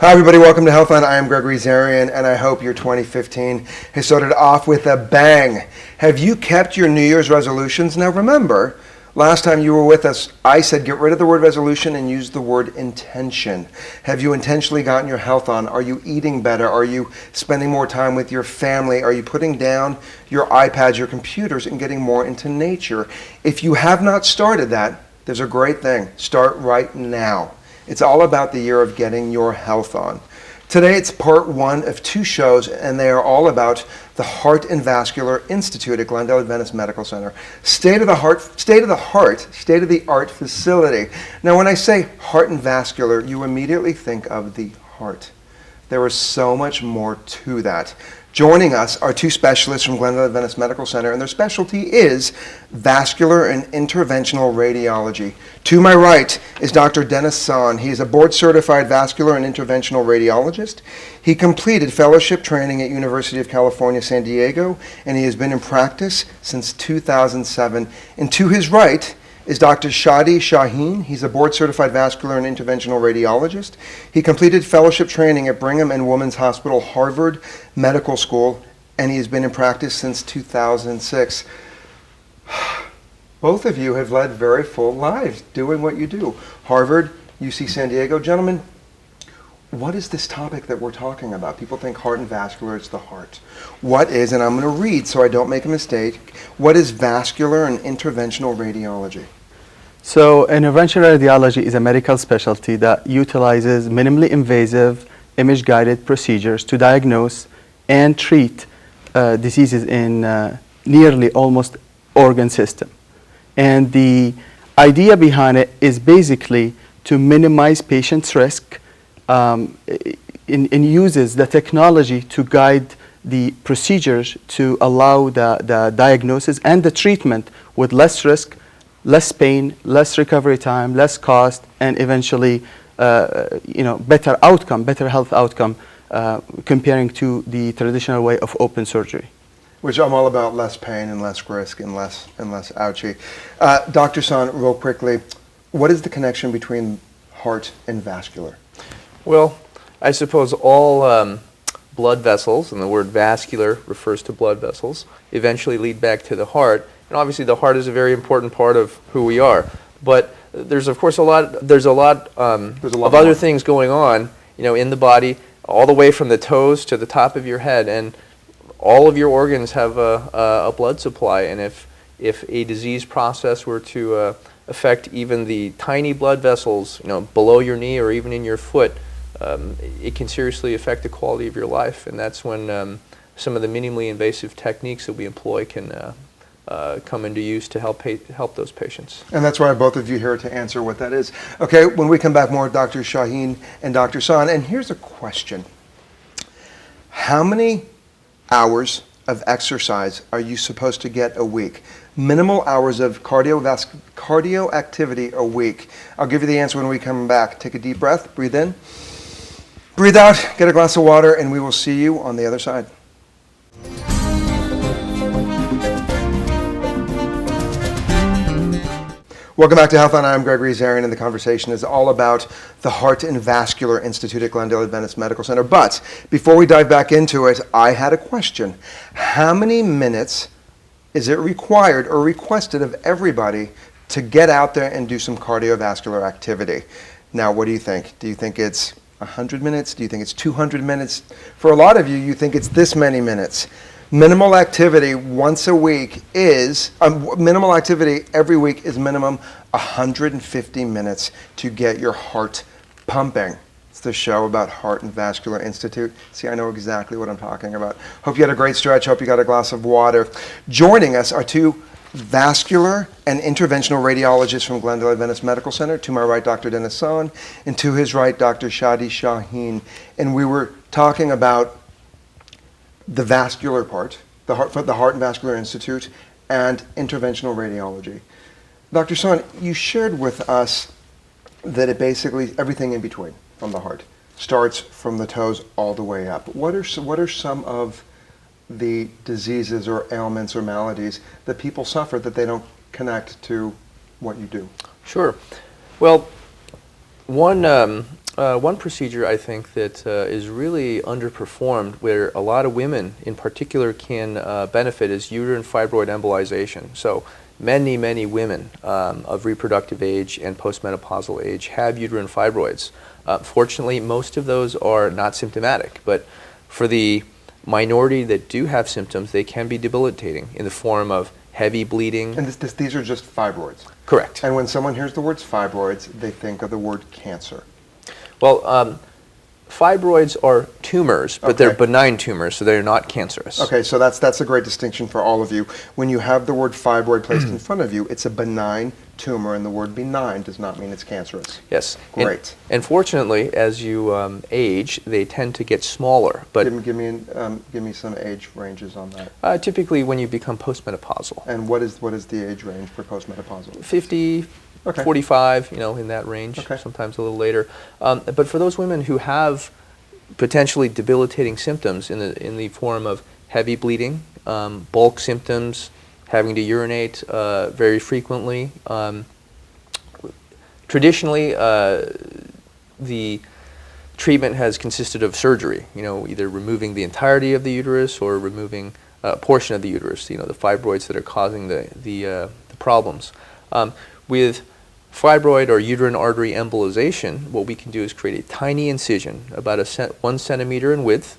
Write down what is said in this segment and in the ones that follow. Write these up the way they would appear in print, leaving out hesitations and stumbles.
Hi everybody, welcome to Healthline. I am Gregory Zarian, and I hope your 2015 has started off with a bang. Have you kept your New Year's resolutions? Now remember, last time you were with us, I said get rid of the word resolution and use the word intention. Have you intentionally gotten your health on? Are you eating better? Are you spending more time with your family? Are you putting down your iPads, your computers, and getting more into nature? If you have not started that, there's a great thing. Start right now. It's all about the year of getting your health on. Today it's part one of two shows, and they are all about the Heart and Vascular Institute at Glendale Adventist Medical Center. State-of-the-art facility. Now when I say heart and vascular, you immediately think of the heart. There is so much more to that. Joining us are two specialists from Glendale Adventist Medical Center, and their specialty is vascular and interventional radiology. To my right is Dr. Dennis Son. He is a board-certified vascular and interventional radiologist. He completed fellowship training at University of California, San Diego, and he has been in practice since 2007. And to his right is Dr. Shadi Shaheen. He's a board-certified vascular and interventional radiologist. He completed fellowship training at Brigham and Women's Hospital, Harvard Medical School, and he has been in practice since 2006. Both of you have led very full lives doing what you do. Harvard, UC San Diego. Gentlemen, what is this topic that we're talking about? People think heart and vascular, it's the heart. What is, and I'm going to read so I don't make a mistake, what is vascular and interventional radiology? So interventional radiology is a medical specialty that utilizes minimally invasive image-guided procedures to diagnose and treat diseases in nearly almost organ system. And the idea behind it is basically to minimize patients' risk. It uses the technology to guide the procedures to allow the diagnosis and the treatment with less risk, less pain, less recovery time, less cost, and eventually better outcome, better health outcome comparing to the traditional way of open surgery. Which I'm all about, less pain and less risk and less ouchie. Dr. Son, real quickly, what is the connection between heart and vascular? Well, I suppose all blood vessels, and the word vascular refers to blood vessels, eventually lead back to the heart. And obviously the heart is a very important part of who we are. But there's of course a lot of other things going on, in the body, all the way from the toes to the top of your head. And all of your organs have a blood supply. And if a disease process were to affect even the tiny blood vessels, below your knee or even in your foot, it can seriously affect the quality of your life, and that's when some of the minimally invasive techniques that we employ can come into use to help those patients. And that's why both of you here to answer what that is. Okay, when we come back, more Dr. Shaheen and Dr. Son, and here's a question. How many hours of exercise are you supposed to get a week? Minimal hours of cardio activity a week. I'll give you the answer when we come back. Take a deep breath, breathe in. Breathe out, get a glass of water, and we will see you on the other side. Welcome back to Healthline. I'm Gregory Zarian, and the conversation is all about the Heart and Vascular Institute at Glendale Adventist Medical Center. But before we dive back into it, I had a question. How many minutes is it required or requested of everybody to get out there and do some cardiovascular activity? Now, what do you think? Do you think it's 100 minutes? Do you think it's 200 minutes? For a lot of you, you think it's this many minutes. Minimal activity once a week is, minimal activity every week is minimum 150 minutes to get your heart pumping. It's the show about Heart and Vascular Institute. See, I know exactly what I'm talking about. Hope you had a great stretch. Hope you got a glass of water. Joining us are two vascular and interventional radiologists from Glendale Adventist Medical Center. To my right, Dr. Dennis Son, and to his right, Dr. Shadi Shaheen. And we were talking about the vascular part, the Heart and Vascular Institute, and interventional radiology. Dr. Son, you shared with us that it basically, everything in between from the heart starts from the toes all the way up. What are some of the diseases or ailments or maladies that people suffer that they don't connect to what you do? Sure. Well, One procedure I think that is really underperformed, where a lot of women in particular can benefit, is uterine fibroid embolization. So many women of reproductive age and postmenopausal age have uterine fibroids. Fortunately, most of those are not symptomatic, but for the minority that do have symptoms, they can be debilitating in the form of heavy bleeding. And these are just fibroids. Correct. And when someone hears the words fibroids, they think of the word cancer. Well, fibroids are tumors, but they're Okay. benign tumors, so they're not cancerous. Okay, so that's a great distinction for all of you. When you have the word fibroid placed in front of you, it's a benign tumor, and the word benign does not mean it's cancerous. Yes. Great. And fortunately, as you age, they tend to get smaller. But Give me some age ranges on that. typically, when you become postmenopausal, And what is the age range for postmenopausal? 50, Okay. 45, in that range, Okay. sometimes a little later. But for those women who have potentially debilitating symptoms in the form of heavy bleeding, bulk symptoms, having to urinate very frequently, traditionally the treatment has consisted of surgery, either removing the entirety of the uterus or removing a portion of the uterus, the fibroids that are causing the problems. With fibroid or uterine artery embolization, what we can do is create a tiny incision, about 1 centimeter in width,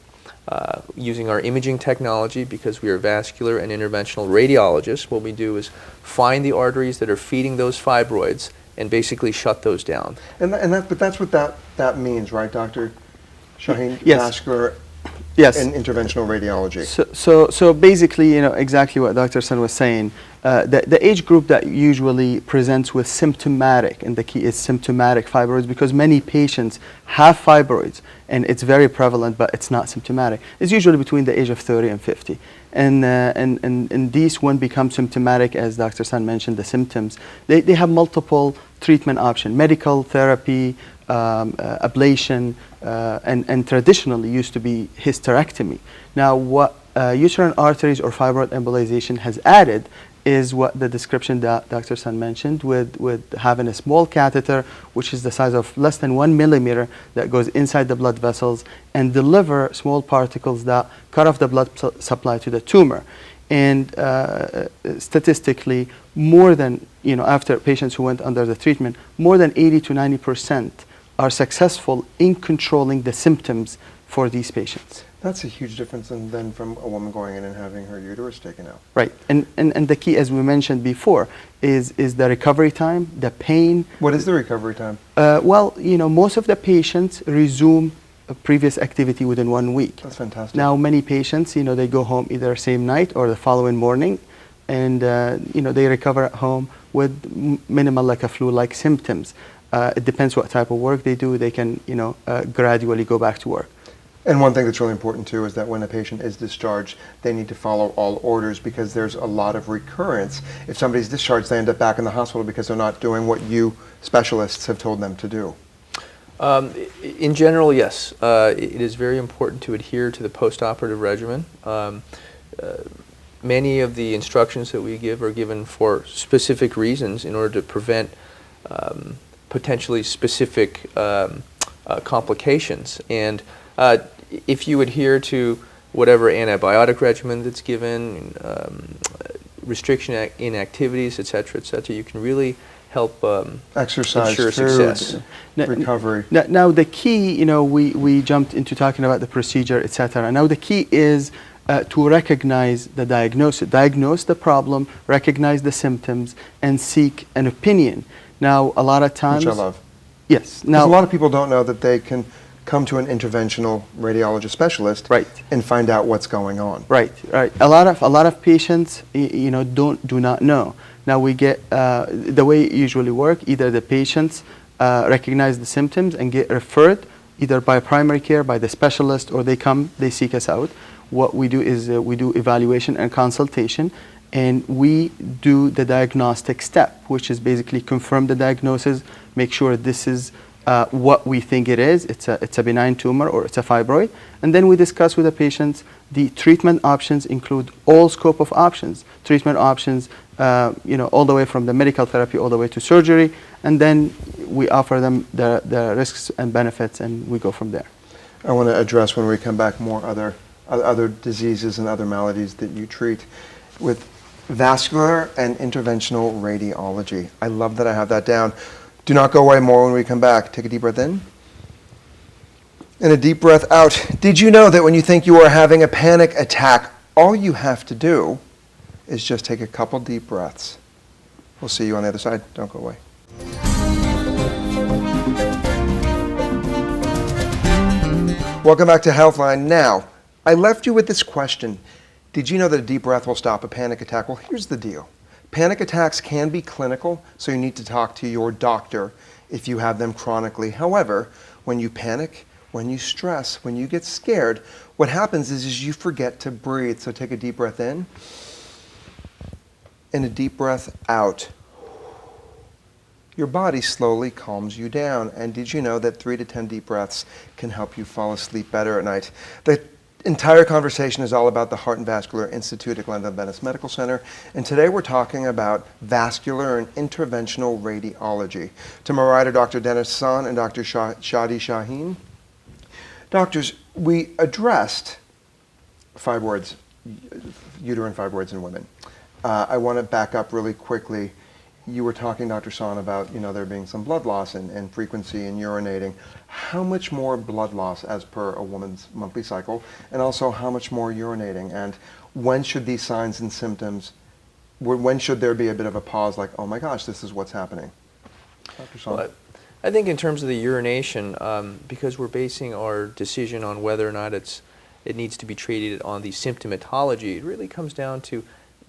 using our imaging technology. Because we are vascular and interventional radiologists, what we do is find the arteries that are feeding those fibroids and basically shut those down. But that's what that means, right, Dr. Shaheen? Yes. Vascular Yes. and interventional radiology. So basically, exactly what Dr. Sun was saying. The age group that usually presents with symptomatic, and the key is symptomatic fibroids, because many patients have fibroids and it's very prevalent, but it's not symptomatic. It's usually between the age of 30 and 50. And these, when become symptomatic, as Dr. Sun mentioned, the symptoms, they have multiple treatment options: medical therapy, ablation, and traditionally used to be hysterectomy. Now, what uterine arteries or fibroid embolization has added is what the description that Dr. Sun mentioned, with having a small catheter, which is the size of less than 1 millimeter, that goes inside the blood vessels and deliver small particles that cut off the blood supply to the tumor. And statistically, more than, after patients who went under the treatment, more than 80 to 90% are successful in controlling the symptoms for these patients. That's a huge difference than from a woman going in and having her uterus taken out. Right. And the key, as we mentioned before, is the recovery time, the pain. What is the recovery time? Well, most of the patients resume a previous activity within 1 week. That's fantastic. Now, many patients, they go home either same night or the following morning, and they recover at home with minimal, like a flu-like symptoms. It depends what type of work they do. They can, gradually go back to work. And one thing that's really important too is that when a patient is discharged, they need to follow all orders, because there's a lot of recurrence. If somebody's discharged, they end up back in the hospital because they're not doing what you specialists have told them to do. In general, yes. It is very important to adhere to the postoperative regimen. Many of the instructions that we give are given for specific reasons in order to prevent potentially specific complications. And if you adhere to whatever antibiotic regimen that's given, restriction in activities, et cetera, you can really help Exercise, ensure food, success. recovery. Now the key, we jumped into talking about the procedure, etc. Now the key is to recognize the diagnose the problem, recognize the symptoms, and seek an opinion. Now, a lot of times, Which I love. yes. Because Now, a lot of people don't know that they can come to an interventional radiologist specialist, Right. and find out what's going on. Right. A lot of patients, do not know. Now we get the way it usually work. Either the patients recognize the symptoms and get referred either by primary care, by the specialist, or they seek us out. What we do is we do evaluation and consultation, and we do the diagnostic step, which is basically confirm the diagnosis, make sure this is what we think it is. It's a benign tumor or it's a fibroid. And then we discuss with the patients the treatment options include all scope of options. Treatment options, all the way from the medical therapy all the way to surgery. And then we offer them the risks and benefits, and we go from there. I want to address when we come back more other diseases and other maladies that you treat with vascular and interventional radiology. I love that I have that down. Do not go away. More when we come back. Take a deep breath in and a deep breath out. Did you know that when you think you are having a panic attack, all you have to do is just take a couple deep breaths? We'll see you on the other side. Don't go away. Welcome back to Healthline. Now, I left you with this question. Did you know that a deep breath will stop a panic attack? Well, here's the deal. Panic attacks can be clinical, so you need to talk to your doctor if you have them chronically. However, when you panic, when you stress, when you get scared, what happens is you forget to breathe. So take a deep breath in and a deep breath out. Your body slowly calms you down. And did you know that 3 to 10 deep breaths can help you fall asleep better at night? The entire conversation is all about the Heart and Vascular Institute at Glendale Adventist Medical Center. And today we're talking about vascular and interventional radiology. To my right are Dr. Dennis San and Dr. Shadi Shaheen. Doctors, we addressed fibroids, uterine fibroids in women. I want to back up really quickly. You were talking, Dr. San, about there being some blood loss and frequency in urinating. How much more blood loss as per a woman's monthly cycle, and also how much more urinating? And when should these signs and symptoms, when should there be a bit of a pause, like, oh my gosh, this is what's happening? Dr. San? Well, I think in terms of the urination, because we're basing our decision on whether or not it needs to be treated on the symptomatology, it really comes down to,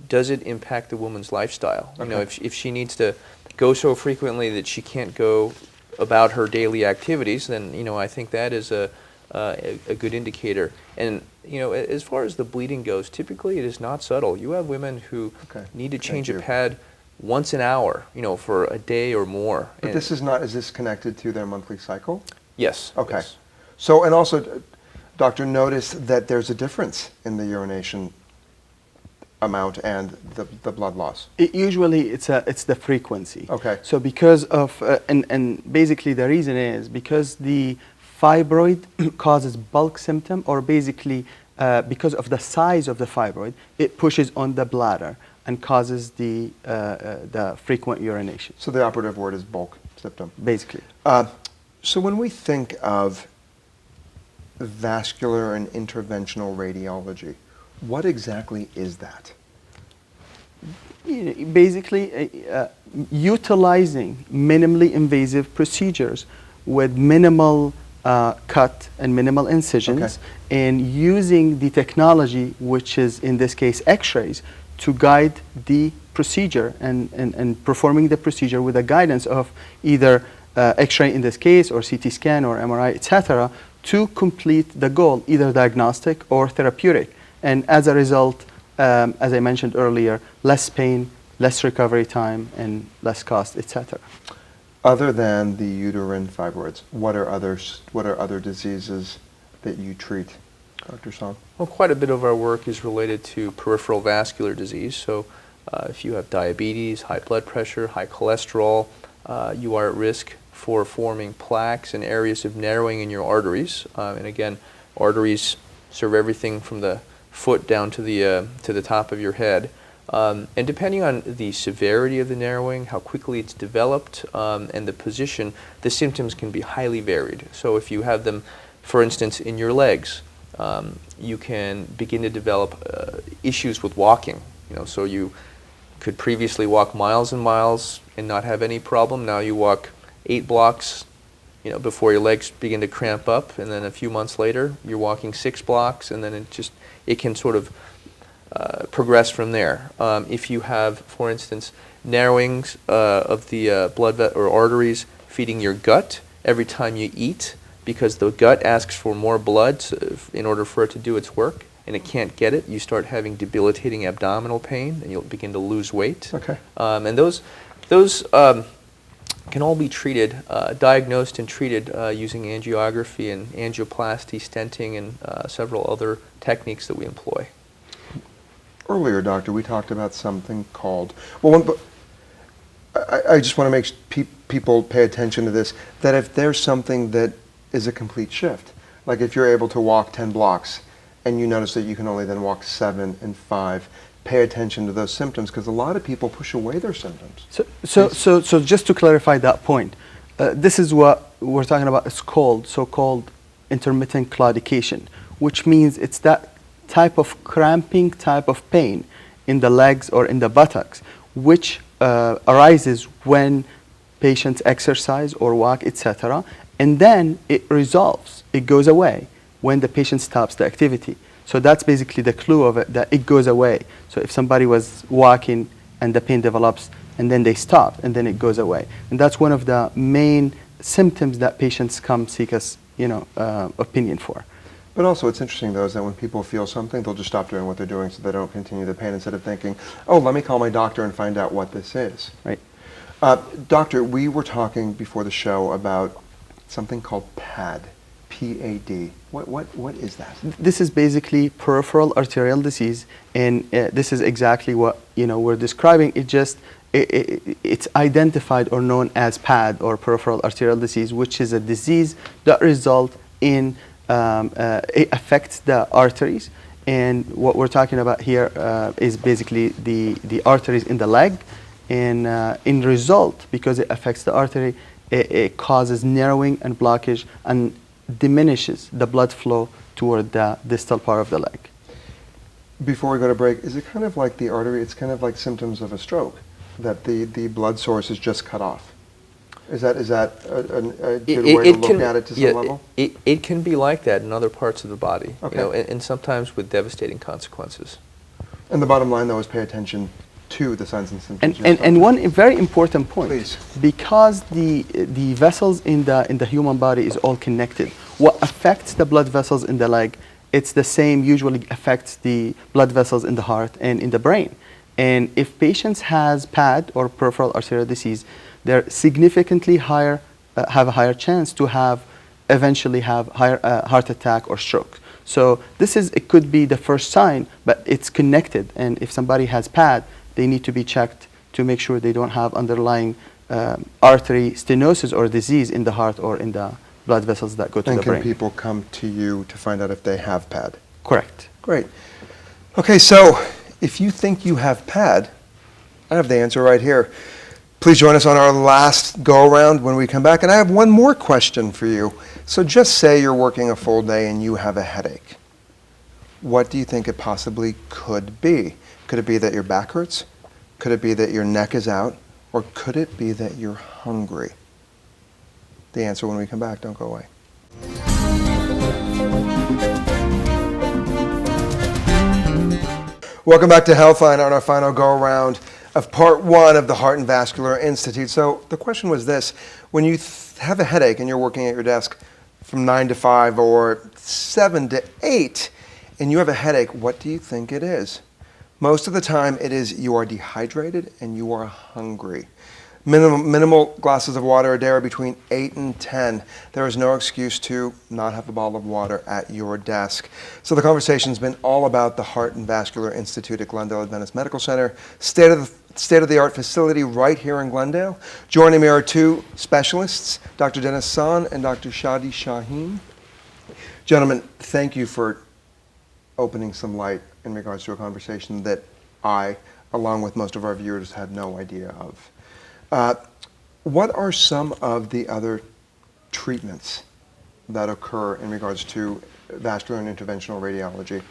does it impact the woman's lifestyle? Okay. If she needs to go so frequently that she can't go about her daily activities, then I think that is a good indicator. And as far as the bleeding goes, typically it is not subtle. You have women who need to change a pad once an hour, for a day or more. But this is not. Is this connected to their monthly cycle? Yes. Okay. Yes. So, and also, doctor, notice that there's a difference in the urination amount and the blood loss. Usually it's the frequency. Okay. So because of, and basically the reason is because the fibroid causes bulk symptom, or basically because of the size of the fibroid, it pushes on the bladder and causes the frequent urination. So the operative word is bulk symptom. Basically. So when we think of vascular and interventional radiology, what exactly is that? Basically, utilizing minimally invasive procedures with minimal cut and minimal incisions, and using the technology, which is in this case X-rays, to guide the procedure and performing the procedure with the guidance of either X-ray in this case, or CT scan or MRI, etc., to complete the goal, either diagnostic or therapeutic. And as a result, as I mentioned earlier, less pain, less recovery time, and less cost, etc. Other than the uterine fibroids, what are other diseases that you treat, Dr. San? Well, quite a bit of our work is related to peripheral vascular disease. So if you have diabetes, high blood pressure, high cholesterol, you are at risk for forming plaques and areas of narrowing in your arteries. And again, arteries serve everything from the foot down to the top of your head. And depending on the severity of the narrowing, how quickly it's developed, and the position, the symptoms can be highly varied. So if you have them, for instance, in your legs, you can begin to develop issues with walking. So you could previously walk miles and miles and not have any problem. Now you walk 8 blocks, before your legs begin to cramp up, and then a few months later you're walking 6 blocks, and then it can sort of progress from there. If you have, for instance, narrowings of the blood or arteries feeding your gut every time you eat, because the gut asks for more blood in order for it to do its work, and it can't get it, you start having debilitating abdominal pain, and you'll begin to lose weight. Okay. And those can all be treated, diagnosed and treated using angiography and angioplasty, stenting, and several other techniques that we employ. Earlier, doctor, we talked about something called, well, I just want to make people pay attention to this, that if there's something that is a complete shift, like if you're able to walk 10 blocks and you notice that you can only then walk 7 and 5, pay attention to those symptoms, because a lot of people push away their symptoms. So just to clarify that point, this is what we're talking about. It's called so-called intermittent claudication, which means it's that type of cramping type of pain in the legs or in the buttocks, which arises when patients exercise or walk, etc., and then it resolves. It goes away when the patient stops the activity. So that's basically the clue of it, that it goes away. So if somebody was walking and the pain develops and then they stop and then it goes away. And that's one of the main symptoms that patients come seek us, opinion for. But also it's interesting, though, is that when people feel something, they'll just stop doing what they're doing so they don't continue the pain, instead of thinking, oh, let me call my doctor and find out what this is. Right. Doctor, we were talking before the show about something called PAD. P-A-D. What is that? This is basically peripheral arterial disease, and this is exactly what we're describing. It's identified or known as PAD, or peripheral arterial disease, which is a disease that results in it affects the arteries, and what we're talking about here is basically the arteries in the leg, and in result, because it affects the artery, it causes narrowing and blockage and diminishes the blood flow toward the distal part of the leg. Before we go to break, is it kind of like the artery, it's kind of like symptoms of a stroke, that the blood source is just cut off? Is that a good way to look at it to some level? It can be like that in other parts of the body, Okay. and sometimes with devastating consequences. And the bottom line, though, is pay attention to the signs and symptoms. And one very important point, Please. because the vessels in the human body is all connected. What affects the blood vessels in the leg, it's the same usually affects the blood vessels in the heart and in the brain. And if patients has PAD, or peripheral arterial disease, they're significantly higher, have a higher chance to eventually have higher heart attack or stroke. So it could be the first sign, but it's connected. And if somebody has PAD, they need to be checked to make sure they don't have underlying artery stenosis or disease in the heart or in the blood vessels that go to the brain. And can people come to you to find out if they have PAD? Correct. Great. Okay, so if you think you have PAD, I have the answer right here. Please join us on our last go-around when we come back. And I have one more question for you. So just say you're working a full day and you have a headache. What do you think it possibly could be? Could it be that your back hurts? Could it be that your neck is out? Or could it be that you're hungry? The answer when we come back. Don't go away. Welcome back to Healthline on our final go-around of part 1 of the Heart and Vascular Institute. So the question was this: when you have a headache and you're working at your desk from 9 to 5 or 7 to 8, and you have a headache, what do you think it is? Most of the time it is you are dehydrated and you are hungry. Minimal glasses of water a day are between 8 and 10. There is no excuse to not have a bottle of water at your desk. So the conversation's been all about the Heart and Vascular Institute at Glendale Adventist Medical Center, state-of-the-art facility right here in Glendale. Joining me are 2 specialists, Dr. Dennis San and Dr. Shadi Shaheen. Gentlemen, thank you for opening some light in regards to a conversation that I, along with most of our viewers, had no idea of. What are some of the other treatments that occur in regards to vascular and interventional radiology?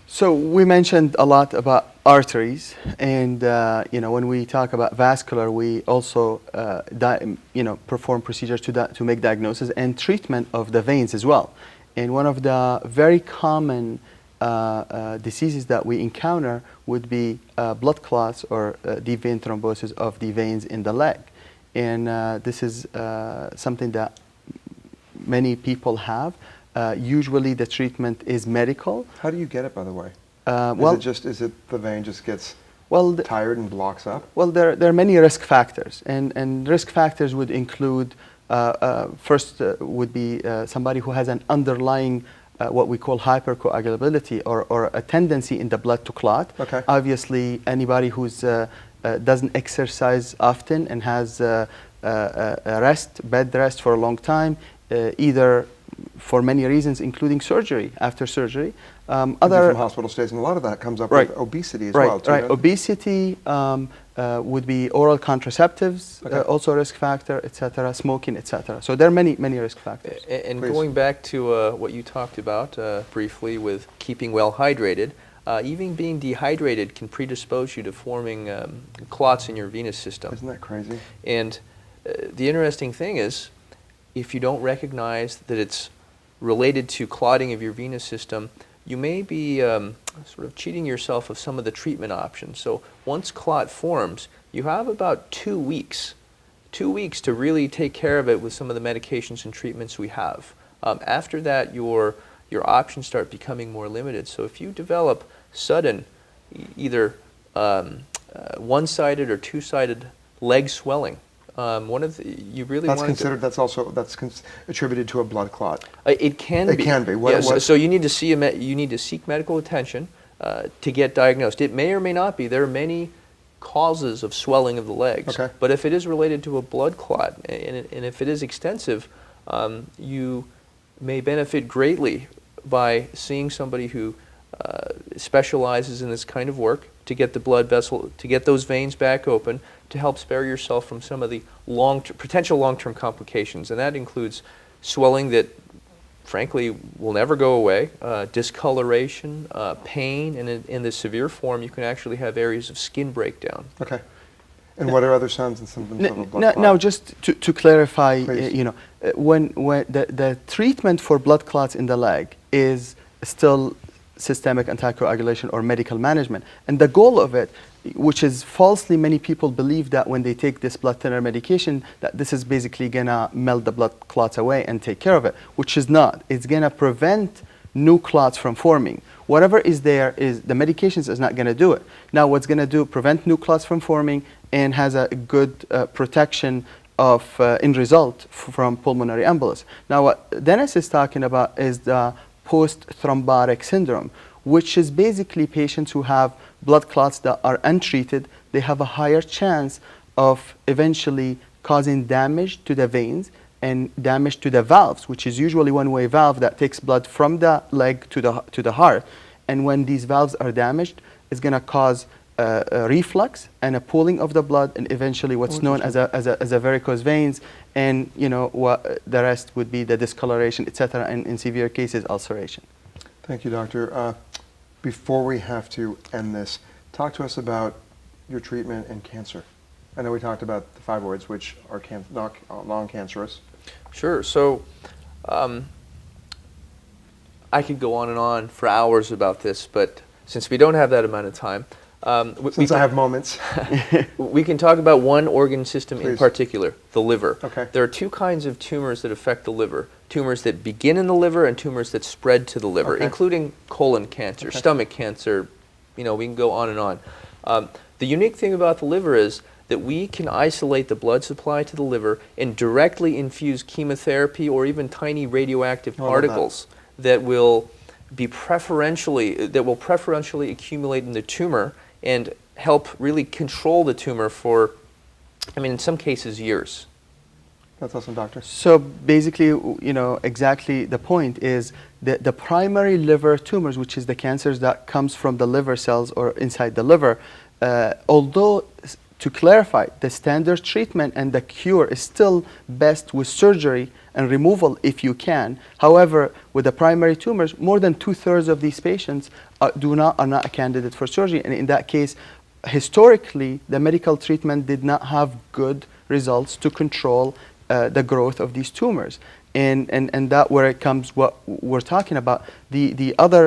So we mentioned a lot about arteries, and when we talk about vascular, we also perform procedures to make diagnosis and treatment of the veins as well. And one of the very common diseases that we encounter would be blood clots or deep vein thrombosis of the veins in the leg. And this is something that many people have. Usually the treatment is medical. How do you get it, by the way? Is it the vein just gets Well, tired and blocks up? Well, there are many risk factors, and risk factors would include, first would be somebody who has an underlying what we call hypercoagulability or a tendency in the blood to clot. Okay. Obviously, anybody who's doesn't exercise often and has bed rest for a long time, either for many reasons, including surgery, after surgery. From hospital stays, and a lot of that comes up Right. with obesity as Right, well. Too, right. doesn't it? Obesity would be oral contraceptives, Okay. also a risk factor, etc. Smoking, etc. So there are many risk factors. And Please. going back to what you talked about briefly with keeping well hydrated, even being dehydrated can predispose you to forming clots in your venous system. Isn't that crazy? And the interesting thing is, if you don't recognize that it's related to clotting of your venous system, you may be sort of cheating yourself of some of the treatment options. So once clot forms, you have about 2 weeks to really take care of it with some of the medications and treatments we have. After that, your options start becoming more limited. So if you develop sudden, either one-sided or two-sided leg swelling, you really That's want considered. That's attributed to a blood clot. It can be. It can be. What- Yes, what- so you need to you need to seek medical attention to get diagnosed. It may or may not be. There are many causes of swelling of the legs. Okay. But if it is related to a blood clot, and if it is extensive, you may benefit greatly by seeing somebody who specializes in this kind of work to get the blood vessel, to get those veins back open, to help spare yourself from some of the potential long-term complications. And that includes swelling that, frankly, will never go away, discoloration, pain, and in the severe form, you can actually have areas of skin breakdown. Okay. And what are other signs and symptoms of a blood clot? Now, just to clarify, Please. When the treatment for blood clots in the leg is still systemic anticoagulation or medical management, and the goal of it, which is falsely many people believe that when they take this blood thinner medication, that this is basically gonna melt the blood clots away and take care of it, which is not. It's gonna prevent new clots from forming. Whatever is there is the medications is not gonna do it. Now, what's gonna do prevent new clots from forming and has a good protection of end result from pulmonary embolus. Now, what Dennis is talking about is the post-thrombotic syndrome, which is basically patients who have blood clots that are untreated. They have a higher chance of eventually causing damage to the veins and damage to the valves, which is usually one-way valve that takes blood from the leg to the heart. And when these valves are damaged, it's going to cause a reflux and a pooling of the blood, and eventually what's known as a varicose veins, and what the rest would be the discoloration, etc., and in severe cases ulceration. Thank you, doctor. Before we have to end this, talk to us about your treatment in cancer. I know we talked about the fibroids, which are non-cancerous. Sure. So I could go on and on for hours about this, but since we don't have that amount of time, Since I have moments. we can talk about one organ system in Please. particular, the liver. Okay. There are two kinds of tumors that affect the liver. Tumors that begin in the liver and tumors that spread to the liver, Okay. including colon cancer, Okay. stomach cancer, we can go on and on. The unique thing about the liver is that we can isolate the blood supply to the liver and directly infuse chemotherapy or even tiny radioactive Oh, I love that. particles that will preferentially accumulate in the tumor and help really control the tumor for, in some cases, years. That's awesome, doctor. So basically, exactly the point is that the primary liver tumors, which is the cancers that comes from the liver cells or inside the liver, although to clarify, the standard treatment and the cure is still best with surgery and removal if you can. However, with the primary tumors, more than 2/3 of these patients are not a candidate for surgery. And in that case, historically, the medical treatment did not have good results to control the growth of these tumors. And that where it comes what we're talking about. The other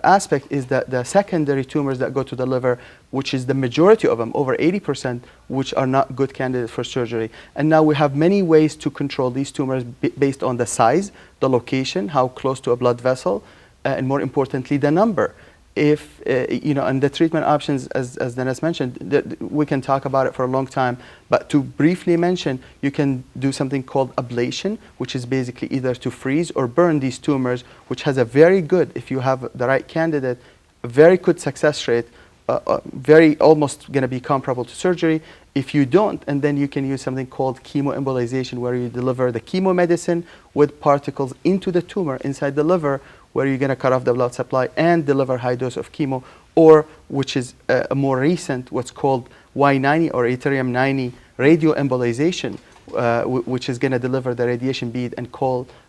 aspect is that the secondary tumors that go to the liver, which is the majority of them, over 80%, which are not good candidates for surgery. And now we have many ways to control these tumors based on the size, the location, how close to a blood vessel, and more importantly, the number. if and the treatment options, as Dennis mentioned, we can talk about it for a long time, but to briefly mention, you can do something called ablation, which is basically either to freeze or burn these tumors, which has a very good, if you have the right candidate, a very good success rate, very almost going to be comparable to surgery. If you don't, and then you can use something called chemoembolization, where you deliver the chemomedicine with particles into the tumor inside the liver, where you're going to cut off the blood supply and deliver high dose of chemo, or which is a more recent, what's called Y90 or yttrium-90 radioembolization, which is going to deliver the radiation bead and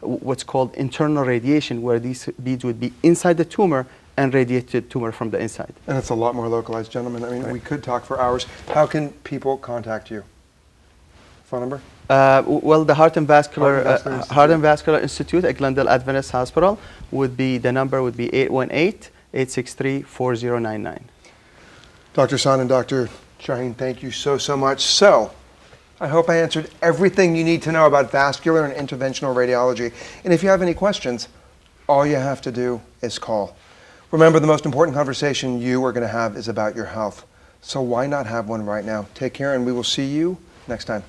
what's called internal radiation, where these beads would be inside the tumor and radiate the tumor from the inside. And it's a lot more localized, gentlemen. I mean, we could talk for hours. How can people contact you? Phone number? Well, the Heart and Vascular Heart and Vascular Institute at Glendale Adventist Hospital the number would be 818-863-4099. Dr. San and Dr. Shaheen, thank you so much. So, I hope I answered everything you need to know about vascular and interventional radiology. And if you have any questions, all you have to do is call. Remember, the most important conversation you are going to have is about your health. So why not have one right now? Take care, and we will see you next time.